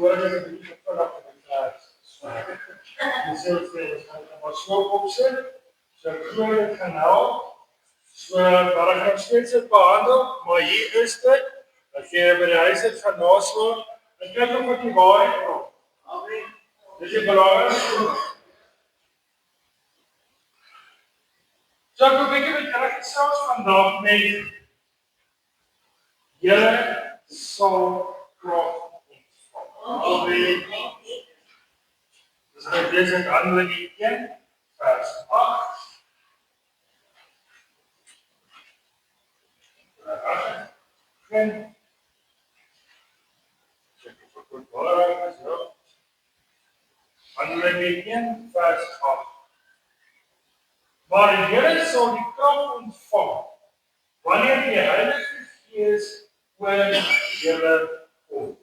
hoor dat ek 'n bietjie vervullig met die vers. Dis heel veel, ons gaan maar so opsit. So ek glo dit gaan help. So daar gaan steeds dit behandel, maar hier is dit. As jy by die huis het gaan naslaan, dan kyk of ek die waarheid kom. Amen. Dis die belangrikste. So ek wil 'n bietjie met julle gesels vandag met julle sal krag ontvang. Amen. Dus we lezen het Handelinge 1, vers 8. Handelinge 1, vers 8. Maar julle sal die krag ontvang wanneer die Heilige Gees oor julle kom.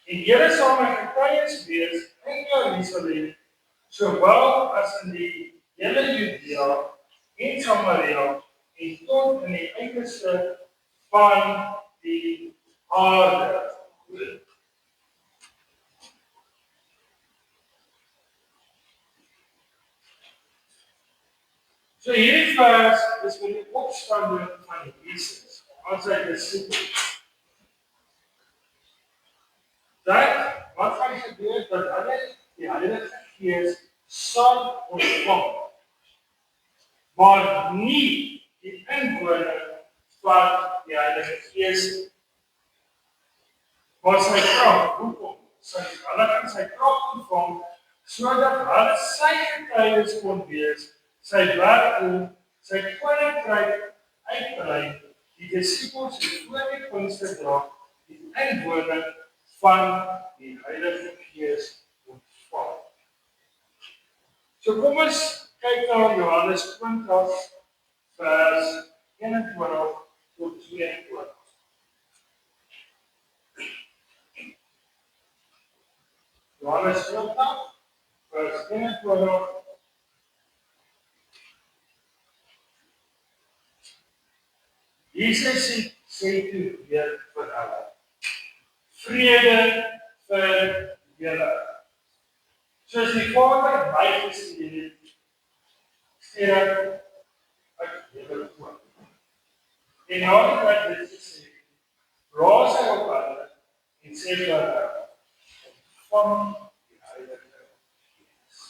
En julle sal my getuies wees in Jerusalem, sowel as in die hele Judea en Samaria en tot in die uiterste van die aarde. So hierdie vers is vir die opstanding van Jesus aan sy disippels. Wat gaan gebeur dat hulle die Heilige Gees sal ontvang, maar nie die inwoning van die Heilige Gees, maar sy krag. Hoekom? Hulle kan sy krag ontvang, sodat hulle sy getuies kon wees, sy werk doen, sy koninkryk uitbrei, die disippels die voor die kunste dra, die inwoning van die Heilige Gees ontvang. So kom ons kyk na Johannes 20 vers 21 tot 22. Johannes 20 vers 21 Jesus sê toe weer vir hulle: vrede vir julle. Soos die Vader my gestuur het, stuur ek julle ook. En nadat hy dit gesê het, blaas hy op hulle en sê vir hulle: ontvang die Heilige Gees.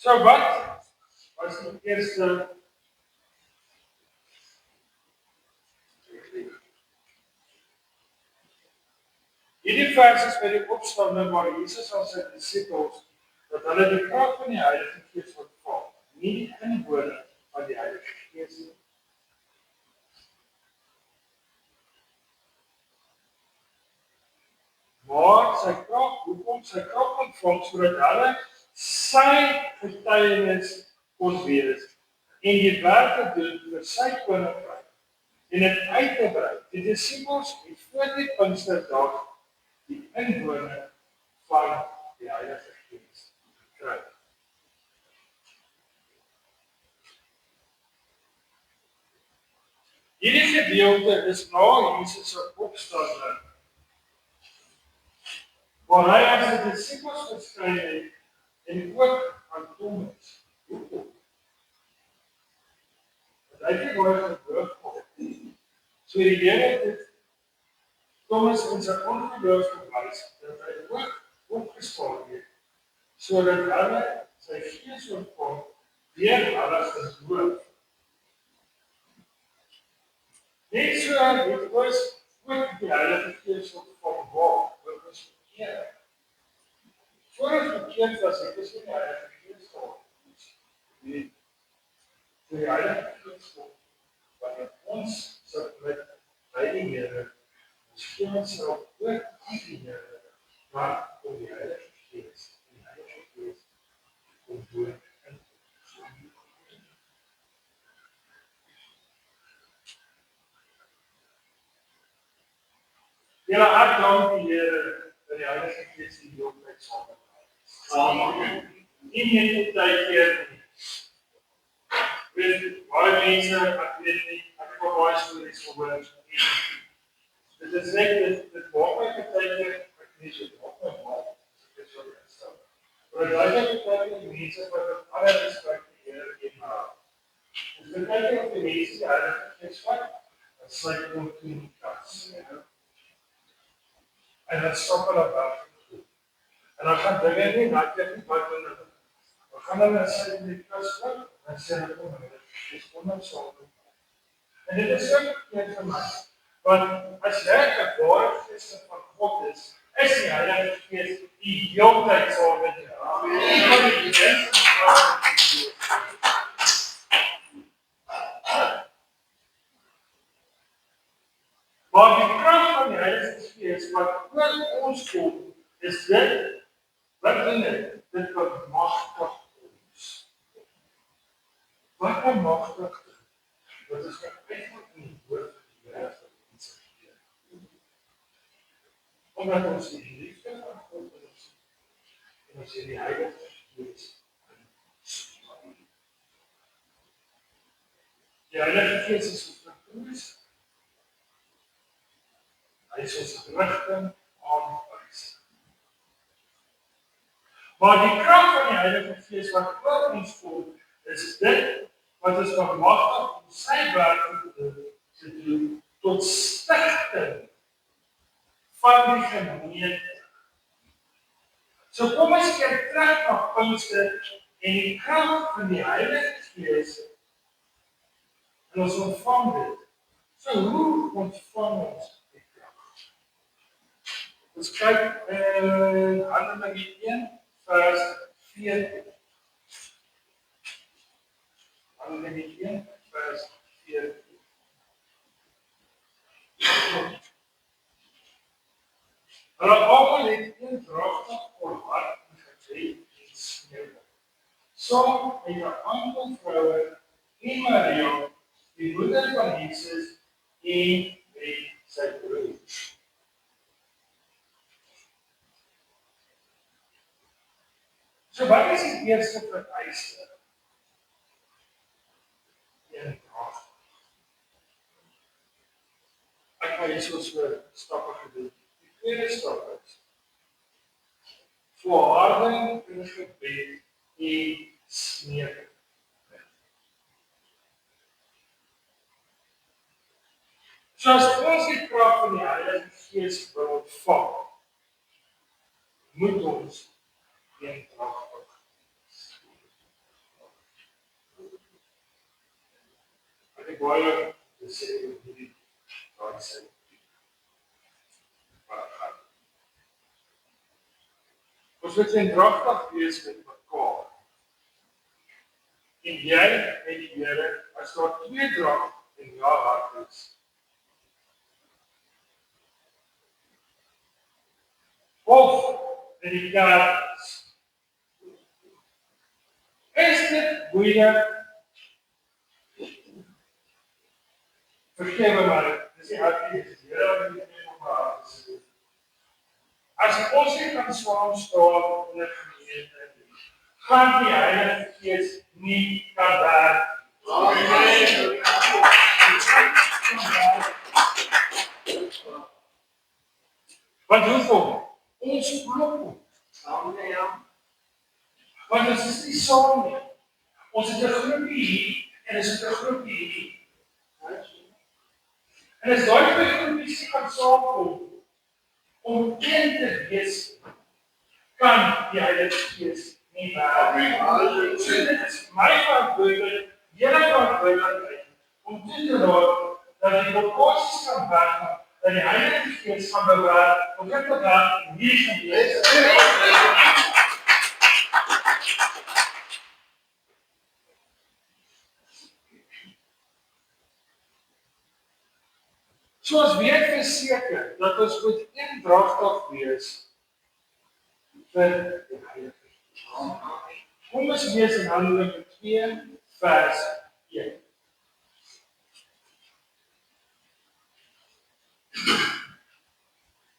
So wat was die eerste hierdie vers is by die opstanding waar Jesus aan sy disippels dat hulle die krag van die Heilige Gees ontvang, nie die inwoning van die Heilige Gees nie. Maar sy krag, hoekom sy krag ontvang, sodat hulle sy getuienis kon wees en die werke doen vir sy koninkryk en dit uit te brei. Die disippels het voor die Pinksterdag die inwoning van die Heilige Gees gekry. Hierdie gedeelte is na Jesus se opstanding, waar hy aan sy disippels verskyn het en ook aan Thomas. Hoekom? Dat hy nie baie geloof gehad het. So die Here het Thomas in sy ongeloof gewys dat hy ook opgestaan het, sodat hulle sy gees ontvang deur hulle geloof. Net so het ons ook die Heilige Gees ontvang waar ons bekeer. Voor ons bekeerd was, het ons nie die Heilige Gees gehad. Die Heilige Gees kom, wanneer ons submit by die Here, ons gee onsself ook aan die Here, maar om die Heilige Gees om woon in ons. Ja, ek dank die Here vir die Heilige Gees die heeltyd saam met ons. Amen. Nie net op tyd keer nie. weet baie mense, ek weet nie, ek het al baie stories gehoor. Dit is net dit maak my partykeer ek nie so maak my mal. Dit is so instel. Maar daai het baie mense wat met alle respek die Here gee na. Dis baie op die mense die heilige swak. Dit sluit ook in die kas. En dan stop hulle daar. En dan gaan dinge nie nadat nie wat hulle doen. Dan gaan hulle sê in die kas wat en sê hulle kom hulle. Dis onnodig. En dit is ook net vir my. Want as jy 'n ware Christen van God is die Heilige Gees die heeltyd saam met jou. Amen. Maar die krag van die Heilige Gees wat oor ons kom, is dit wat dit wat magtig ons. Wat kan magtig? Wat is eintlik nie woord van die Here wat ons gee. Omdat ons die liefde van God is en ons die Heilige Gees. Die Heilige Gees is ons verkoos. Hy is ons rigting aanwys. Maar die krag van die Heilige Gees wat oor ons kom, is dit wat ons vermagtig om sy werk te doen tot stigting van die gemeente. So kom ons kyk terug na Pinkster en die krag van die Heilige Gees en ons ontvang dit. So hoe ontvang ons die krag? Ons kyk in Handelinge 1 vers 14. Handelinge 1 vers 14. Hulle almal het eendragtig volhard en gebed en smeek. Saam met 'n aantal vroue en Maria, die moeder van Jesus en met sy broers. So wat is die eerste vereiste? Eendragtig. Ek gaan hier so stappe gedoen. Die tweede stap is volharding in gebed en smeek. So as ons die krag van die Heilige Gees wil ontvang, moet ons eendragtig wees. Ek het baie gesê oor hierdie daai ons moet eendragtig wees met mekaar. En jy en die Here, as daar twee drag in jou hart is, of in die kerk is dit moeilik. Vergewe my, dis nie hartlik is, Here, wat jy op my hart is. As ons nie kan saam staan in 'n gemeente, gaan die Heilige Gees nie kan werk. Amen. Want hoekom? Ons glo. Amen. Want ons is nie saam nie. Ons het 'n groepie hier en ons het 'n groepie hier. En as daai twee groepies kan saamkom om een te wees, kan die Heilige Gees nie werk. So dit is my verantwoordelikheid, julle verantwoordelikheid, om toe te laat dat die proporsies kan werk, dat die Heilige Gees kan bewerk, om dit te werk in hierdie gemeente. So ons weet verseker dat ons moet eendragtig wees vir die Heilige Gees. Kom ons lees in Handelinge 2 vers 1.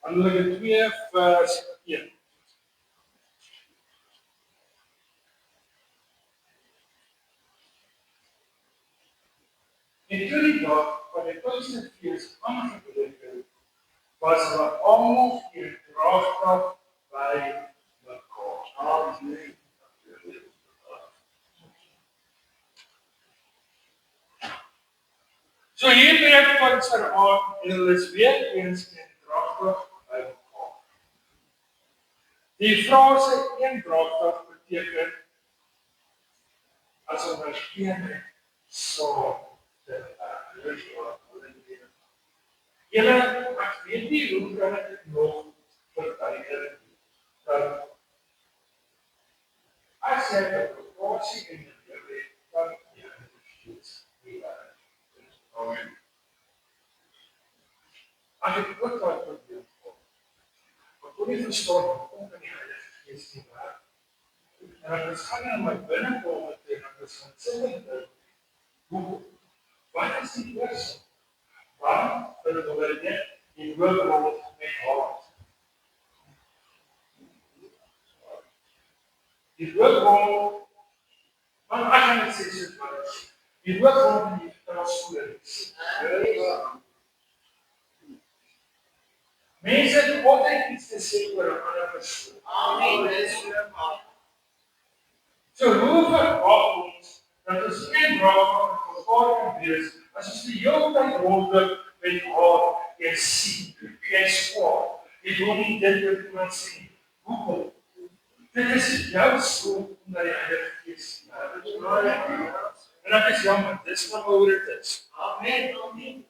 Handelinge 2 vers 1. En toe die dag van die Pinksterfees aangebreek het, was hulle almal eendragtig by mekaar. Amen. So hier breek Pinkster aan en hulle is weer eens eendragtig by mekaar. Die frase eendragtig beteken as ons een saam te werk. Julle, ek weet nie hoe kan ek dit nog verduidelik dat as jy 'n proporsie in jou lewe het, dan jy iets nie werk. Amen. As ek ook wat probeer kom, maar kon nie verstaan hoe kan die Heilige Gees nie werk. En ek is gaan in my binnekom en ek is gaan sê met hoe, wat is die oorsaak? Waarom wil ek oor dit die woord met hart? Die woord, want ek kan dit sê soos wat die woord in die vertelstories. Mense het altyd iets te sê oor 'n ander persoon. Amen. So hoe verwag ons dat ons een draag van mekaar kan wees as ons die hele tyd rondloop met haat, jy sien, jy swaar, jy wil nie dit wat iemand sê. Hoekom? Dit is jou skuld omdat die Heilige Gees en ek is jammer, dis wat hoe dit is. Amen. Amen.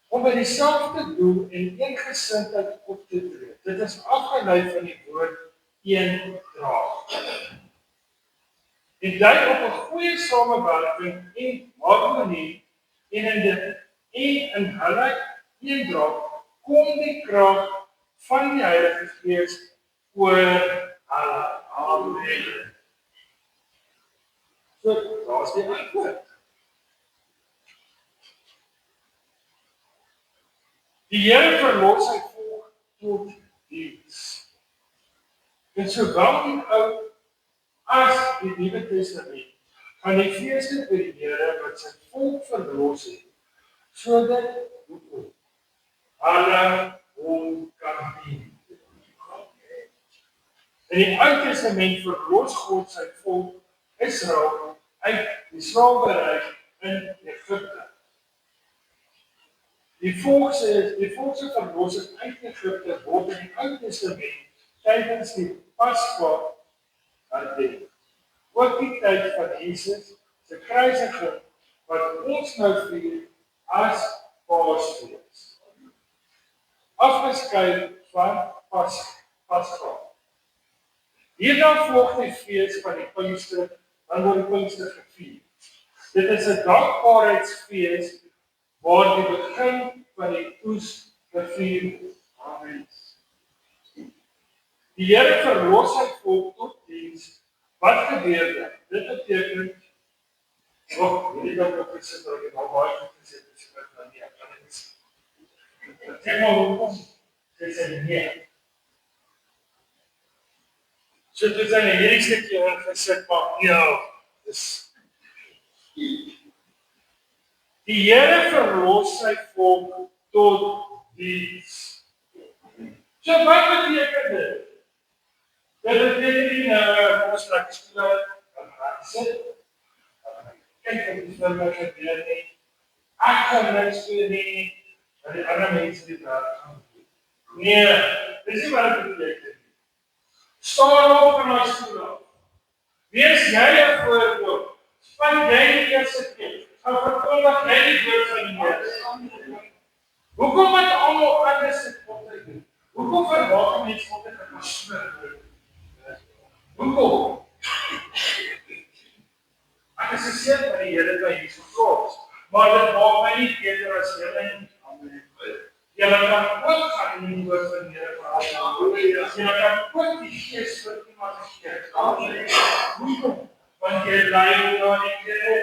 Om by dieselfde doel en eensgesindheid op te tree. Dit is afgelei van die woord eendraag. Dit dui op 'n goeie samewerking en harmonie en in hulle eendraag kom die krag van die Heilige Gees oor hulle. Amen. So, daar's die antwoord. Die Here verlos sy volk tot diens. En sowel die Ou as die Nuwe Testament gaan die feeste vir die Here wat sy volk verlos het, sodat hulle hom kan dien. In die Ou Testament verlos God sy volk Israel uit die slawerry in Egipte. Die volk se verlossing uit Egipte word in die Ou Testament tydens die Pasga herdenk. Ook die tyd van Jesus se kruisiging wat ons nou vier as Paasfees. Afgeskei van Pasga. Hierna volg die fees van die Pinkster, dan word die Pinkster gevier. Dit is 'n dankbaarheidsfees waar die begin van die oes gevier word. Amen. Die Here verlos sy volk tot diens. Wat gebeur dan? Dit beteken weet jy wat ek sê dat ek nou baie goed gesê het, dis wat nie kan ek sê. Dit maar hoekom? Dit sê nee. So dit is 'n hierdie stukkie ingesit, maar ja, dis die Here verlos sy volk tot diens. So wat beteken dit? Dit beteken nie ons raak skole gaan sit. Kyk op die filme gebeur nie. Ek kan niks doen nie. Dat die ander mense dit gaan doen. Nee, dis nie wat dit beteken. Staan op in my skool. Wees jy 'n voorbeeld. Span jy die eerste keer. Gaan verkondig jy die woord van die Here. Hoekom moet almal anders dit doen? Hoekom verwag mense altyd dat ons smeer word? Hoekom? Ek is geseën dat die Here by hier gekom. Maar dit maak my nie beter as julle nie. Amen. Julle kan ook gaan in die woord van die Here praat. Julle kan ook die Gees vir iemand gee. Amen. Hoekom? Want jy bly na die Here.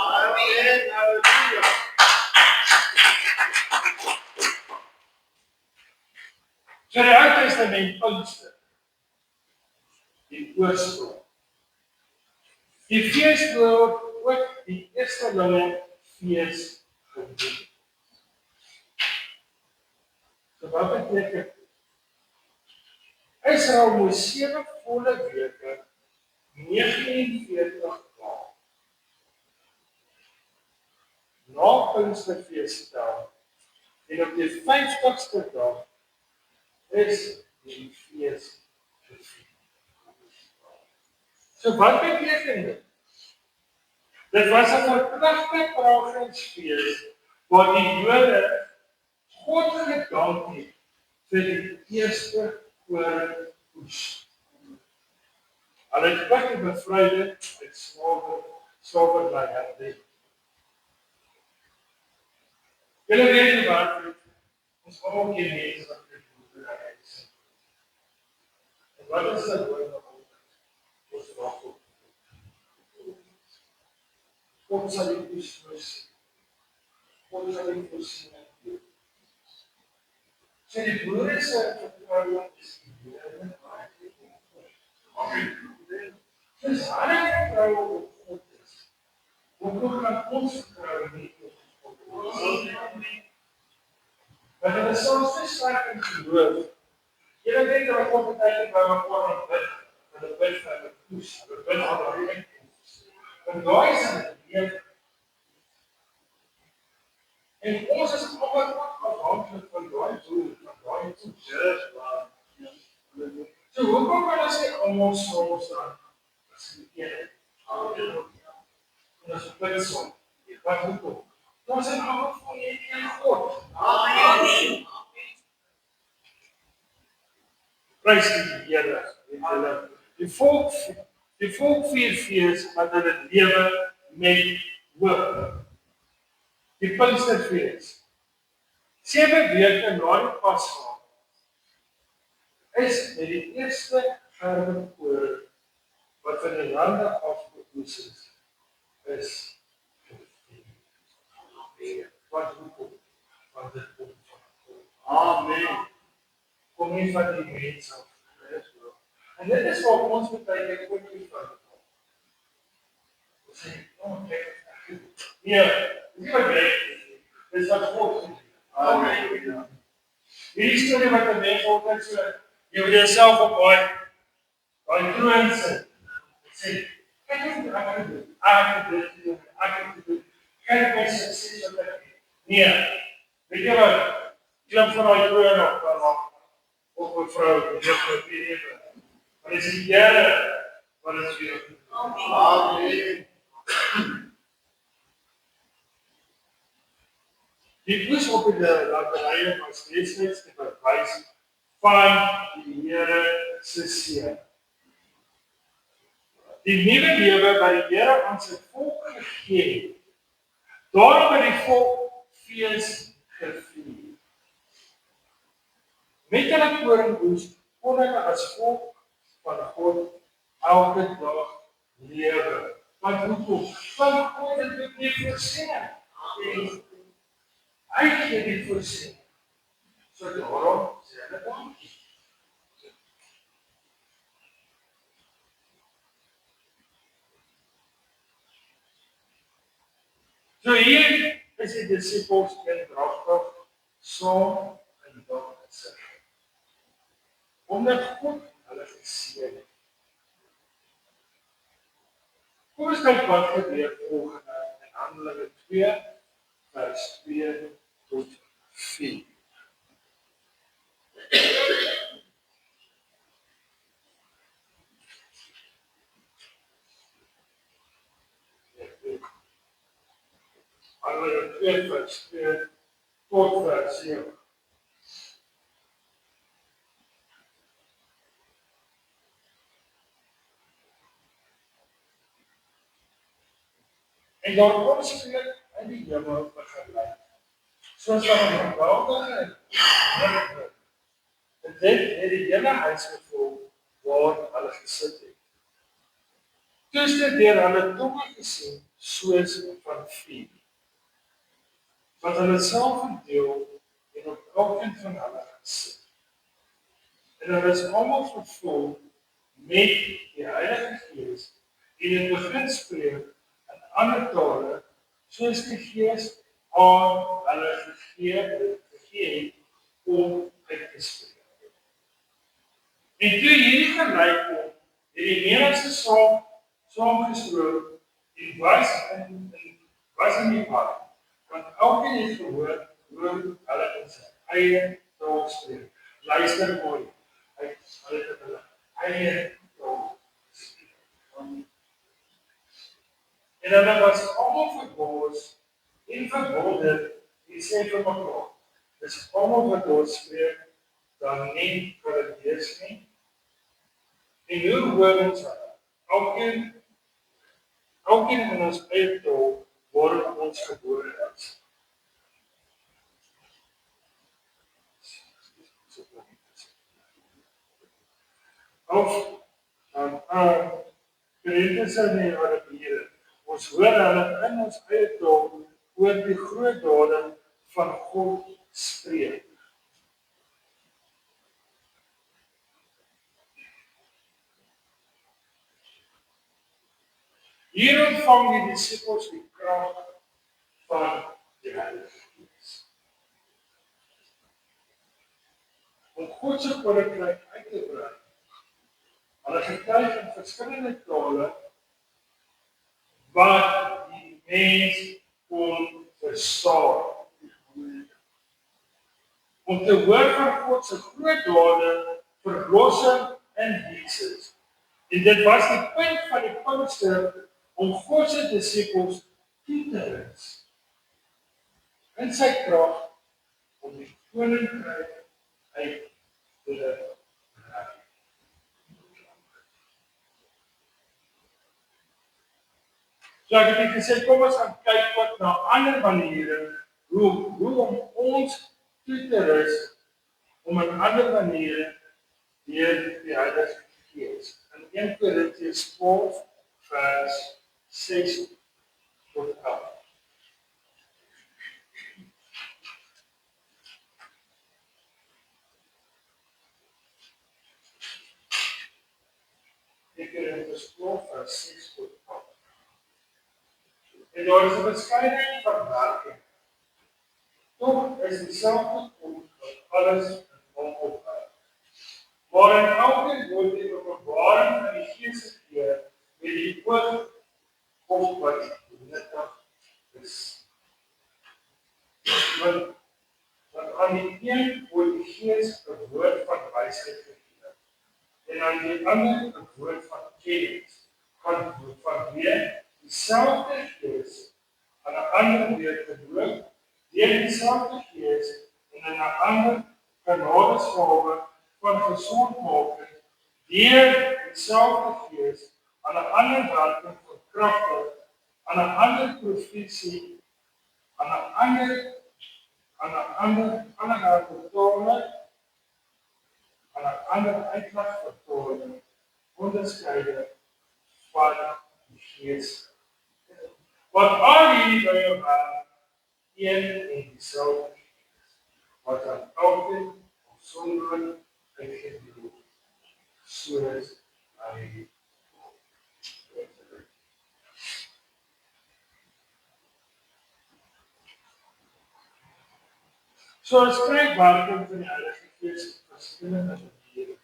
Amen. Halleluja. So die Ou Testament Pinkster die oorsprong. Die fees word ook die eerstelinge fees genoem. So wat beteken? Israel moes 7 volle weke, 49 dae, na Pinksterfees stel, en op die 50ste dag is die fees gevier. So wat beteken dit? Dit was 'n verpligte pragtingsfees waar die Jode God gedank het vir die eerste kooroes. Hulle het God bevry uit slawerny herden. Julle weet nie wat ons almal hier mense wat dit is. En wat is dit woord? Ons wag op. God sal die voorsien. God sal die voorsien. So die boere se vertrouing is die Here. Amen. Dis hulle vertroue op God is. Hoekom kan ons vertrou nie op God nie? Want hulle is soms te sterk in geloof. Julle weet dat God baie by mekaar bid. Hulle bid vir hulle koes. Hulle bid vir hulle inkomste. En daai is dit lewe. En ons is almal afhanklik van daai doel, van daai toets waar so hoekom kan ons nie almal saam staan as 'n eenheid? En as 'n persoon. Wat hoekom? Ons is almal van een God. Amen. Prys die Here. Die volk vier fees wat hulle lewe met hoop. Die Pinksterfees. 7 weke na die Pasga is met die eerste gerwe wat van die lande afgekoes is gevier. Wat hoekom? Want dit kom van God. Amen. Kom nie van die mense af. En dit is wat ons baie ook nie van kom. Ons sê, nie wat reg. Dis wat God doen. Amen. Hierdie storie wat 'n mens altyd so jy wil jouself op daai troon sit. Sê, kyk hoe ek doen. Ek doen. Kyk my sukses wat ek het. Nee. Weet jy wat? Klim van daai troon af dan op 'n vrou en jy moet weer. Maar dis die Here wat dit vir jou doen. Amen. Die oes op die laterye was steeds die bewys van die Here se seën. Die nuwe lewe wat die Here aan sy volk gegee het. Daarom het die volk fees gevier. Met hulle koringoes kon hulle as volk van God elke dag lewe. Want hoekom? Want God het dit nie voorsien. Hy het dit voorsien. So daarom sê hulle dankie. So hier is die disippels eendragtig saam in dag gesit. Omdat God hulle geseën het. Kom ons kyk wat gebeur volgende in Handelinge 2 vers 2 tot 4. Handelinge 2 vers 2 tot vers 7. En daar kom skielik uit die hemel 'n geluid. Soos van 'n geweldige herder. Dit het die hele huis gevul waar hulle gesit het. Toe is dit deur hulle tonge gesien soos van vuur. Wat hulle self verdeel en op elkeen van hulle gesit. En hulle is almal vervul met die Heilige Gees en het begin spreek in ander tale, soos die Gees aan hulle gegee het om uit te spreek. En toe hierdie gelyk kom, het die menigte saamgestroom en was in die pad, want elkeen het gehoor hoe hulle in sy eie taal spreek. Luister mooi, hulle het in hulle eie taal spreek. En hulle was almal verbaas en verwonder en sê vir mekaar, dis almal wat daar spreek, dan nie Galileërs nie. En hoe hoor ons elkeen in ons eie taal waarin ons gebore is. Of Korintiërs en Arabiere, ons hoor hulle in ons eie taal oor die groot dade van God spreek. Hier ontvang die disippels die krag van die Heilige Gees. Om God se koninkryk uit te brei. Hulle getuig in verskillende tale wat die mens kon verstaan. Om te hoor van God se groot dade, verlossing in Jesus. En dit was die punt van die Pinkster om God se disippels toe te rus in sy krag om die koninkryk uit te brei. So ek het gesê, kom ons gaan kyk wat na ander maniere, hoe om ons toe te rus, om in ander maniere deur die Heilige Gees. In 1 Korintiërs 12 vers 6 tot 11. Korintiërs 12 vers 6 tot 11. En daar is 'n verskeidenheid van werke. Tog is dieselfde God wat alles in hom ophou. Maar in elke word die openbaring van die Gees gegee met die oog op wat nuttig is. Want aan die een word die Gees 'n woord van wysheid gegee, en aan die ander 'n woord van kennis, vanweë dieselfde Gees aan 'n ander weer gedroog, deur dieselfde Gees en aan 'n ander genadesgawe van gesondmaking, deur dieselfde Gees aan 'n ander werking van kragte, aan 'n ander profesie, aan 'n ander vertaling, aan 'n ander uitleg vertaling, onderskeide van die Gees. Want al hierdie dinge waren een en dieselfde Gees, wat aan elkeen afsonderlik uitgedeel, soos hy. So ons kry werking van die Heilige Gees op verskillende maniere.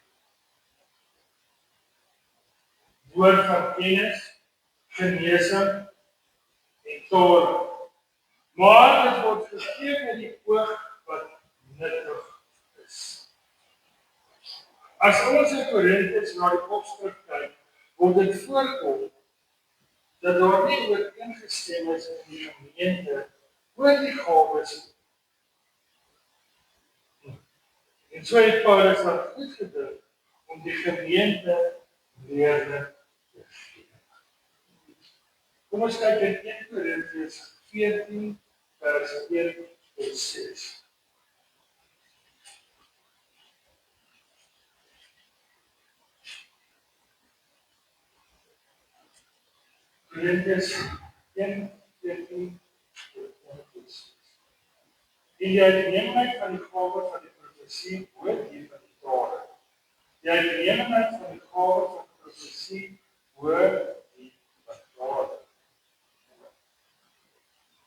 Woord van kennis, genesing en tale. Maar dit word gegee met die oog wat nuttig is. As ons in Korintiërs na die opskrif kyk, word dit voorkom dat daar nie ooreengestem is in die gemeente oor die gawes nie. En so het Paulus dan goed gedink om die gemeente leerling te gee. Kom ons kyk in 1 Korintiërs 14 vers 1 tot 6. Korintiërs 1:14 tot 6. En die uitnemendheid van die gawe van die profesie hoor hier van die tale. Die uitnemendheid van die gawe van profesie oor die verklaring.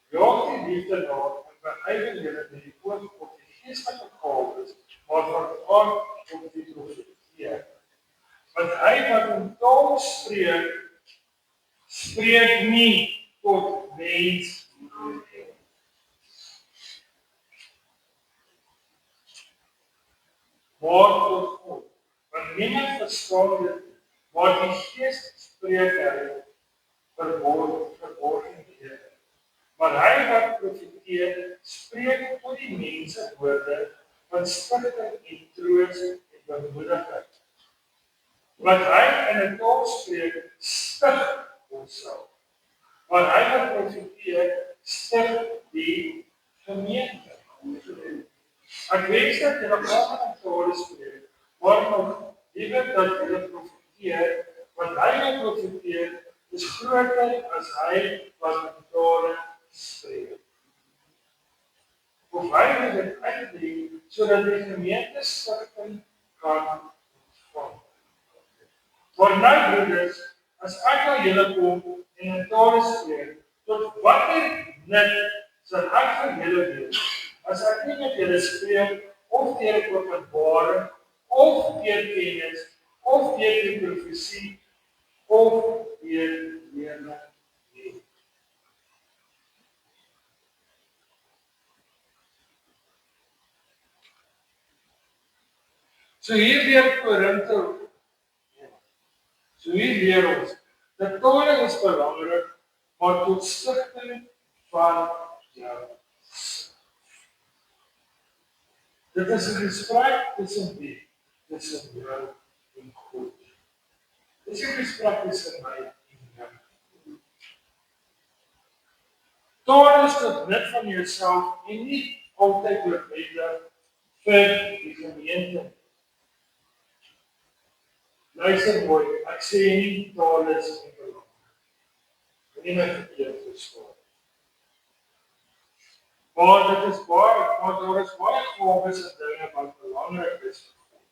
Jaag die liefde na en beëiwing julle met die oog op die geestelike gawes, waarvan aard op die profetie. Want hy wat in taal spreek, spreek nie tot mens nie. Maar tot God. Want niemand verstaan dit, maar die Gees spreek hy verborgen dele. Maar hy wat profeteer, spreek tot die mense woorde van stigting en troos en bemoediging. Wat hy in 'n taal spreek, stig onsself. Maar hy wat profeteer, stig die gemeente. Ek wens dat julle almal in tale spreek, maar nog liewer dat julle profeteer, want hy wat profeteer is groter as hy wat in tale spreek. Of hy moet dit uitdruk, sodat die gemeente stigting kan ontvang. Maar nou broeders, as ek na julle kom en in tale spreek, tot watter nut sal ek vir julle wees, as ek nie met julle spreek, of deur openbaring, of deur kennis, of deur die profesie, of deur leerling nie. So hier leer Korinthe, so hier leer ons, dat tale is belangrik, maar tot stigting van jou. Dit is 'n gesprek tussen wie? Tussen jou en God. Dit is 'n gesprek tussen my en jou. Tale is tot nut van jouself en nie altyd noodwendig vir die gemeente. Luister mooi, ek sê nie tale is nie belangrik. Nie my verkeerd verstaan. Maar daar is baie gawes en dinge wat belangrik is vir God.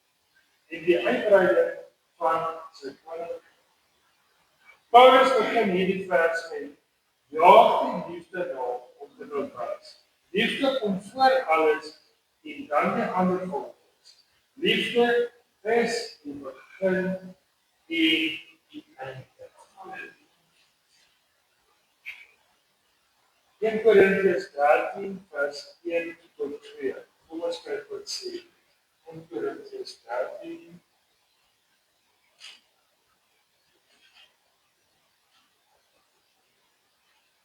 En die uitbreiding van sy koninkryk. Paulus begin hierdie vers met: jaag die liefde na om te bewys. Liefde kom voor alles en dan die ander volgens. Liefde is die begin en die einde. 1 Korintiërs 13 vers 1 tot 2. Kom ons kyk wat sê. 1 Korintiërs 13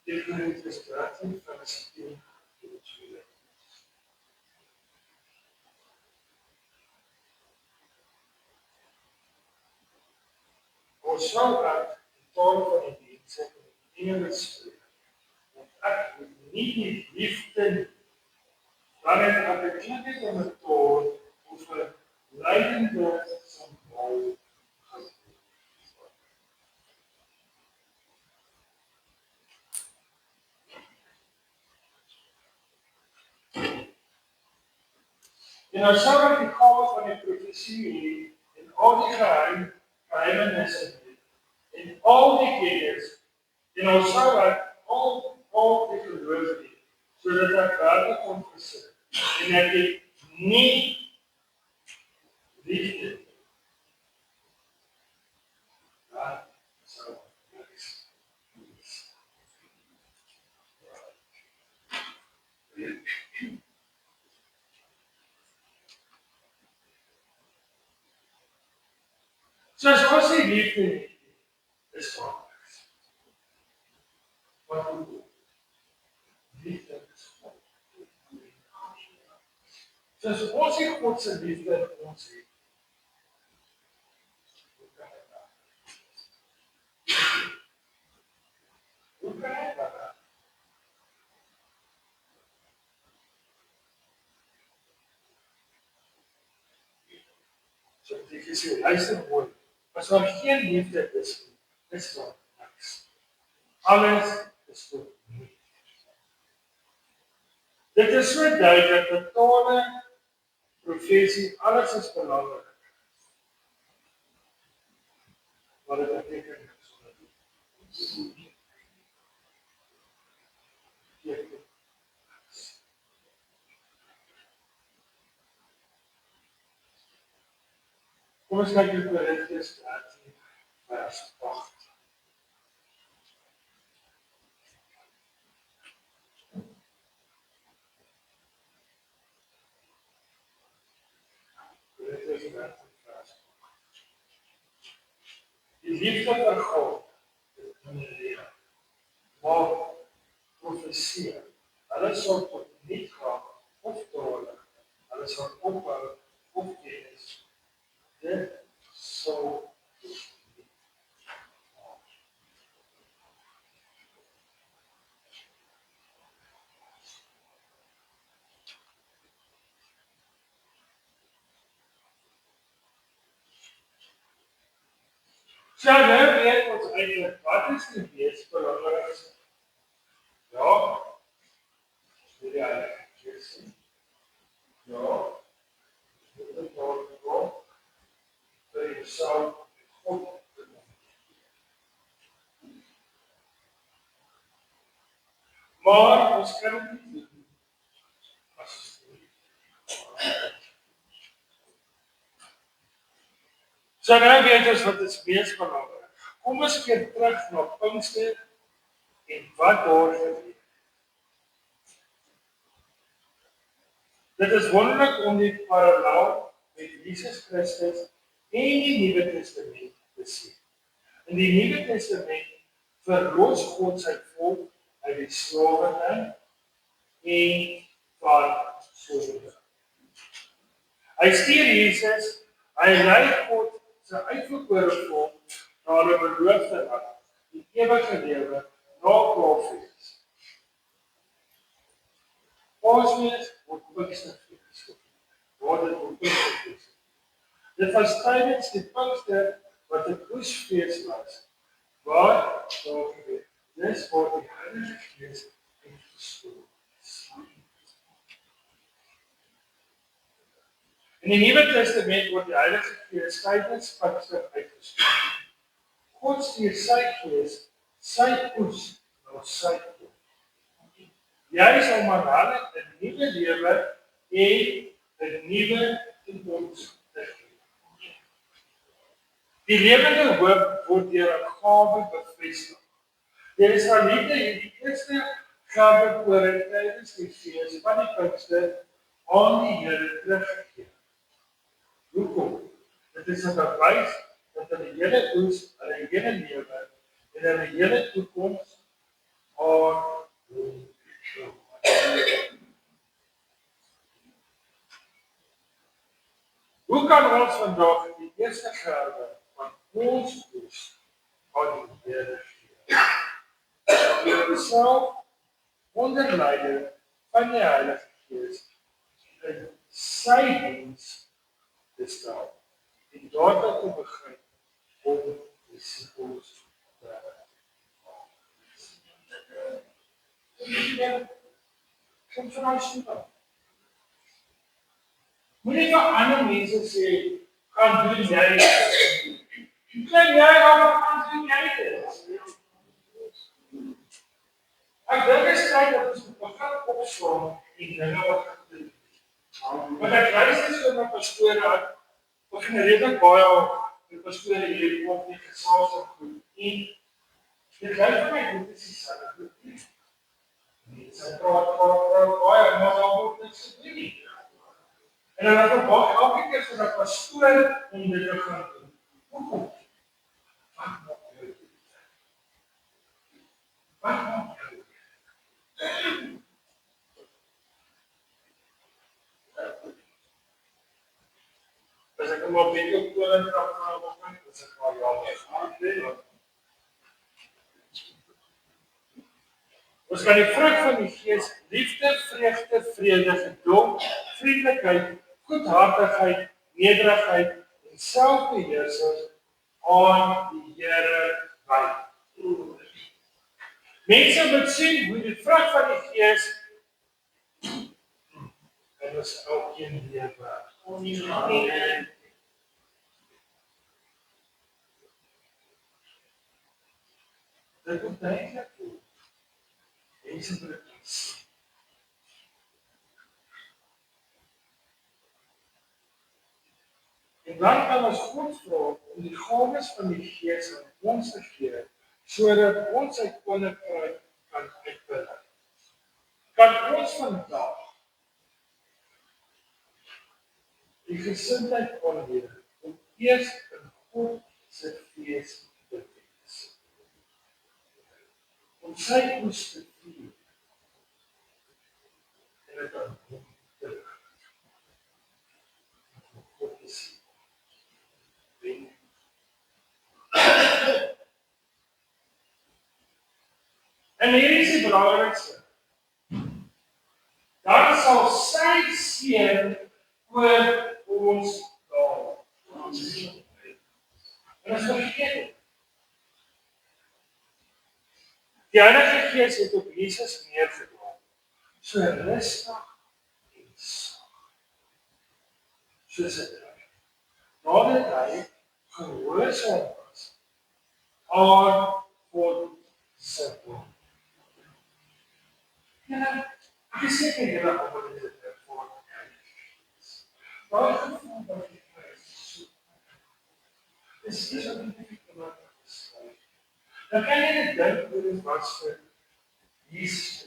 1 Korintiërs 13 vers 1 tot 2. Ons sal uit die taal van die mense en die engele spreek. Ek moet nie die liefde nie. Dan het ek 'n klippe in 'n taal of 'n leidende simbool gehad. En nou sou ek die gawe van die profesie hê en al die geheimenisse en al die kennis en nou sou ek al die geloof hê, sodat ek werklik kon versit. En ek het nie liefde. Dat sou niks. So as ons die liefde het, is waar. Wat doen liefde is God. So as ons die God se liefde in ons het, hoe kan ek dat? So ek sê, luister mooi, as daar geen liefde is daar niks. Alles is tot nie. Dit is so duidelik dat tale, profesie, alles is belangrik. wat dit beteken niks onder die. Kom ons kyk in Korintiërs 13 vers 8. Korintiërs 13 vers 8. Die liefde vir God is in die lewe. Maar profesie, hulle sal tot niet gaan of doorlig. Hulle sal ophou of kennis. Dit sal nie. So nou weet ons eintlik wat is die mees belangrikste? Ja, dit is Heilige ja, dit is God vir jouself God te doen. Maar ons kan dit nie doen as so nou weet ons wat is mees belangrik. Kom ons keer terug na Pinkster en wat daar gebeur. Dit is wonderlik om die parallel met Jesus Christus en die Nuwe Testament te sien. In die Nuwe Testament verlos God sy volk uit die slawerny en van sonde. Hy stuur Jesus, hy lei God sy uitverkore volk na die beloofde land, die ewige lewe na Paasfees. Paasfees word Pinksterfees. Word dit op Pinksterfees. Dit was tydens die Pinkster wat 'n oesfees was. Waar daar gebeur. Dis word die Heilige Gees uitgestort. In die Nuwe Testament word die Heilige Gees tydens Pinkster uitgestort. God stuur sy Gees, sy oes na sy volk. Juis om aan hulle 'n nuwe lewe en 'n nuwe toekoms te gee. Die lewende hoop word deur 'n gawe bevestig. Daar is al nie die eerste gawe oor tydens die fees van die Pinkster aan die Here teruggegee. Hoekom? Dit is 'n bewys dat hulle hele oes, hulle hele lewe en hulle hele toekoms aan hom gee. Hoe kan ons vandag die eerste gerwe van ons oes aan die Here gee? Deur onsself onder leiding van die Heilige Gees in sy diens te stel en daarmee te begin om disippels te maak. Kom vanuit Sint-Paul. Moenie vir ander mense sê, gaan doen jy dit. Kan jy gaan doen jy dit? Ek dink dit is tyd dat ons begin opstaan en dinge wat gaan doen. Maar ek luister so na pastore, begin redelik baie met pastore hier op die gesels en goed. En dit lyk vir my dit is dieselfde goed. Mense praat baie, maar daar word niks gedoen nie. En dan het ek elke keer vir 'n pastoor om dit te gaan doen. Hoekom? Wat maak jy dit? Wat maak jy dit? As ek hom op die toilet trap na oggend, is ek maar ja. Ons kan die vrug van die Gees, liefde, vreugde, vrede, geduld, vriendelikheid, goedhartigheid, nederigheid en selfbeheersing aan die Here wy. Mense moet sien hoe die vrug van die Gees en ons elkeen lewe. dit moet duidelik word. Mense moet dit sien. En dan kan ons God vra om die gawes van die Gees aan ons te gee, sodat ons sy koninkryk kan uitbrei. Kan ons vandag die gesindheid aanleer om eers in God se fees te wees. Om sy oes te vier en dit aan hom te bring. Om God te sien. En hier is die belangrikste. Dan sal sy seën oor ons daal. En as vergeet het. Die Heilige Gees het op Jesus neergedaal. So rustig en sag. Soos 'n draai. Nadat hy gehoorsaam was aan God se wil. Ja, ek is seker julle almal het dit ervaar. Daai gevoel wat jy kry is so ongeveer wat dan kan jy dit dink oor dit was vir Jesus.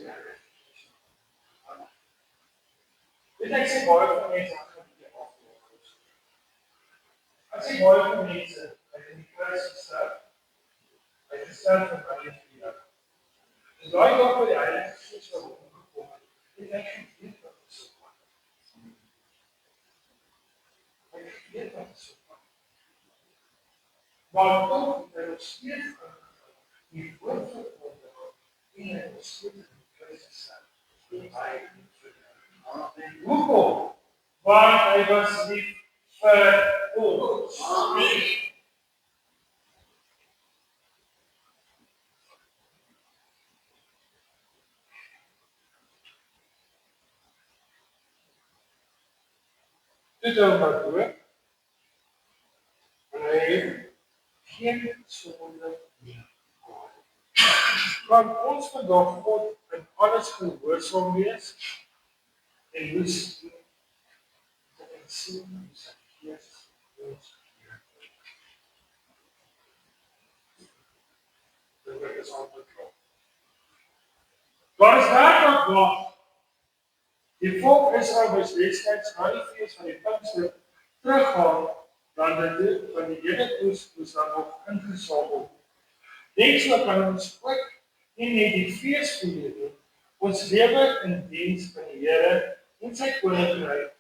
Weet ek sê baie van mense gaan dit afloop. As jy baie van mense uit die kruis gestaan, hy gestaan vir baie vir. En daai dag wat die Heilige Gees oor hom gekom het, het hy geweet wat dit sou maak. Hy geweet wat dit sou maak. Maar tog het hy nog steeds die woord van God en hy nog steeds in die kruis gestaan. En hy het hoekom? Want hy was lief vir ons. Dit is maar toe. En hy het geen sonde meer gehad. Kan ons vandag God in alles gehoorsaam wees en moes en sien hoe sy Gees ons gee. Dit is altyd klaar. Daar is werklik waar. Die volk Israel was destyds na die fees van die Pinkster teruggaan, dan dit van die hele oes moes dan nog ingesamel. Net so kan ons ook nie net die fees vier nie, ons lewe in diens van die Here en sy koninkryk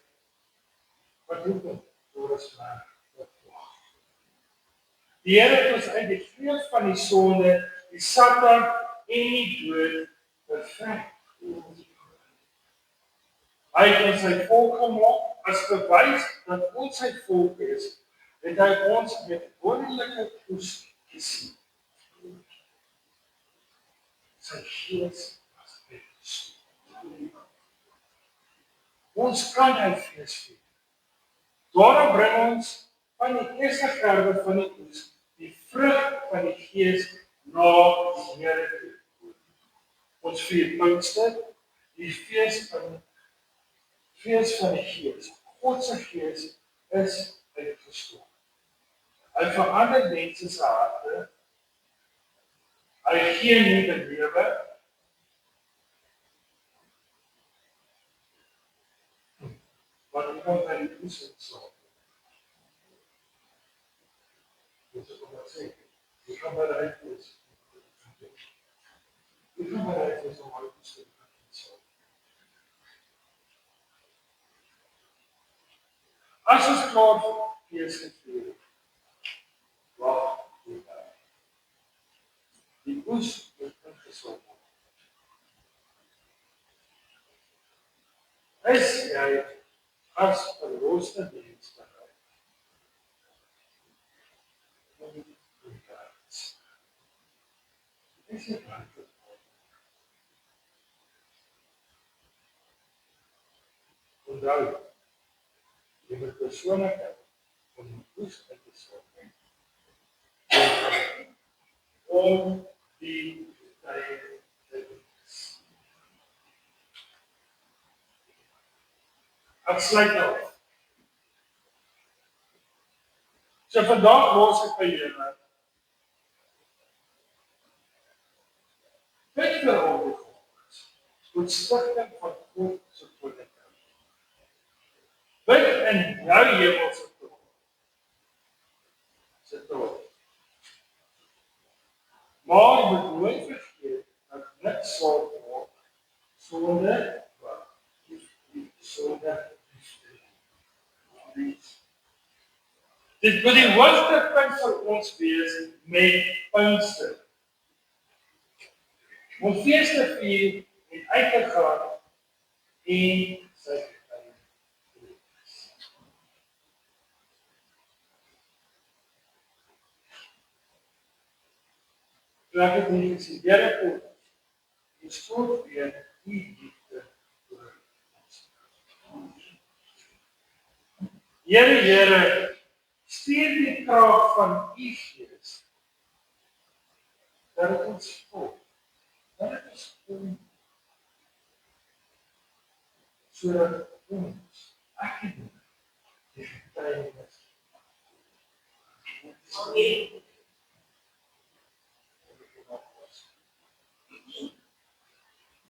wat hoekom vir ons werk. Die Here het ons uit die greep van die sonde, die Satan en die dood bevry. Hy het ons sy volk gemaak as bewys dat ons sy volk is, het hy ons met wonderlike oes gesien. Sy Gees was met ons. Ons kan hy fees vier. Daarom bring ons van die eerste gerwe van die oes, die vrug van die Gees na die Here toe. Ons vier Pinkster, die fees van die Gees. God se Gees is uitgestort. Hy verander mense se harte. Hy gee nuwe lewe. Wat kom by die oes uitsaai? Dis wat sê. Jy kan by die uitvoer. Jy kan by die uitvoer so mooi besluit. As ons klaar fees gevier het, wag die dag. Die oes word ingesamel. Is jy as verloste mens bereid om die kaart? Is jy bereid? Onthou, jy moet persoonlikheid om die oes in te sorg om die Ek sluit nou af. So vandag los ek by julle. Bid vir al die volks. Ontstigting van God se koninkryk. Bid in jou hemelse taal. Se taal. Maar moet nooit vergeet dat niks sal word sonder wat sonder liefde. Dit moet die hoogtepunt vir ons wees met Pinkster. Om fees te vier en uit te gaan en sy getuie. Laat het nie gesê, Here God, jy stort weer die liefde oor ons. Here, stuur die krag van u Gees, dat het ons volg, dat het ons kom, sodat ons, ek en die getuienis. Amen.